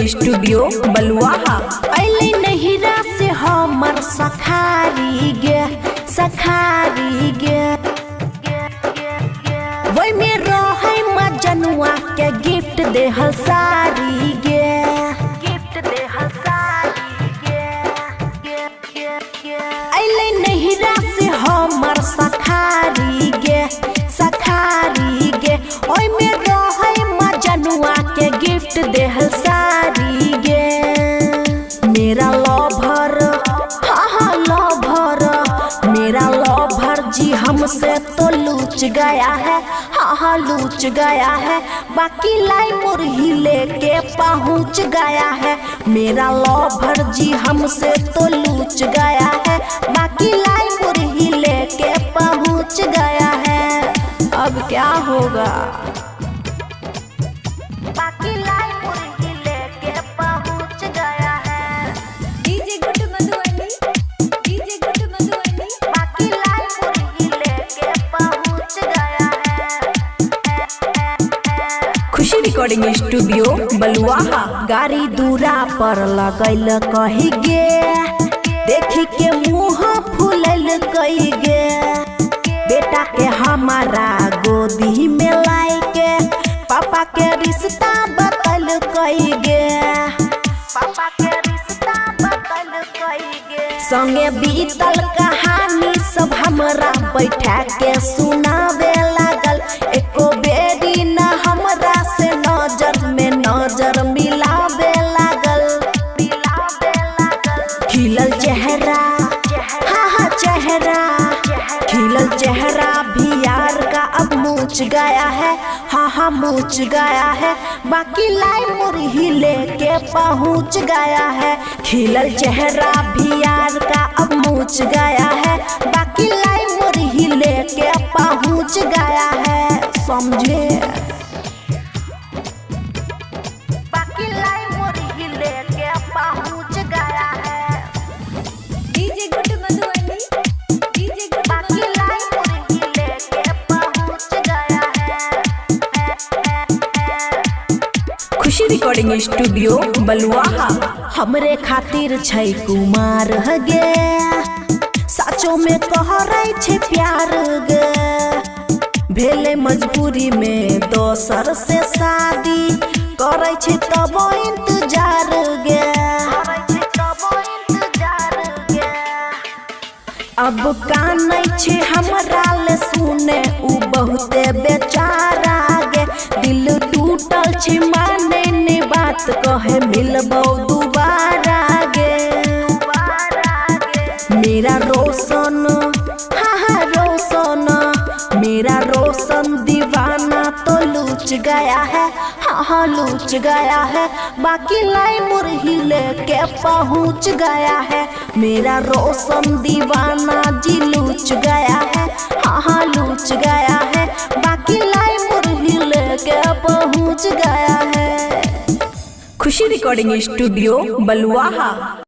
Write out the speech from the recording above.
Studio बलुआहा। अले नहिरा से हमर सखारी गे सखारी गे, वही में रहे मजनुआ के गिफ्ट देहल सारी गे, गिफ्ट देहल सारी गे। अले नहिरा से हमर सखारी गे सखारी गे, वही में रहे मजनुआ के गिफ्ट देहल सारी गे। मेरा लवर हाँ लवर, मेरा लवर जी हमसे तो लूच गया है, हाँ लूच गया है। बाकी लाई मुरही लेके पहुँच गया है। मेरा लवर जी हमसे तो लूच गया है, बाकी लाई मुरही लेके पहुँच गया है। अब क्या होगा? बाकी लाई मुरही लेके पहुँच गया है। DJ Guddu Madhubani, DJ Guddu Madhubani. बाकी लाई मुरही लेके पहुँच गया है। खुशी रिकॉर्डिंग स्टूडियो बलुआहा। गाड़ी दूरा पर लगैल कही गे, देखी के मुँह फूलल कही गे। बेटा के हमारा गोदी में लाई के पापा के रिश्ता बतल कही गे, पापा के रिश्ता बतल कही गे। संगे बीतल कहानी सब हमरा बैठा के सुनावे लागल। एको बेरी न हमरा से नजर में नजर मिलावे लागल, मिलावे लागल। खिलल चेहरा हाँ चेहरा, खिलल चेहरा भी यार का अब मूछ गया है, हाँ मूछ गया है। बाकी लाई मुरही लेके पहुँच गया है। खिलल चेहरा भी यार का अब मूछ गया है, बाकी लाई मुरही लेके पहुँच गया है। समझे? बाकी लाई मुरही लेके पहुँच गया है। डीजे गुड्डू मधुबनी, डीजे गुड्डू बाकी मधुबनी। लाई मुरही लेके पहुँच गया है। खुशी रिकॉर्डिंग स्टूडियो बलुआहा। हमरे खातिर छै कुमार गे, साचो में कह रही छे प्यार गे। भेले मजबूरी में दोसर से शादी, करे छे तब इंतजार गे, अब कानै छे हमरा ले सुने उ बहुते बेचारा गे। दिल टूटल छे माने ने बात कहे मिलबो दोबारा गे। मेरा रोशन हाँ रोशन, मेरा रोशन दीवाना तो लूच गया है, हाँ लूच गया है। बाकी लाई मुरही लेके पहुँच गया है। मेरा रोशन दीवाना जी लूच गया है, हाँ लूच गया है। बाकी लाई मुरही लेके पहुँच गया है। खुशी रिकॉर्डिंग स्टूडियो बलुआहा।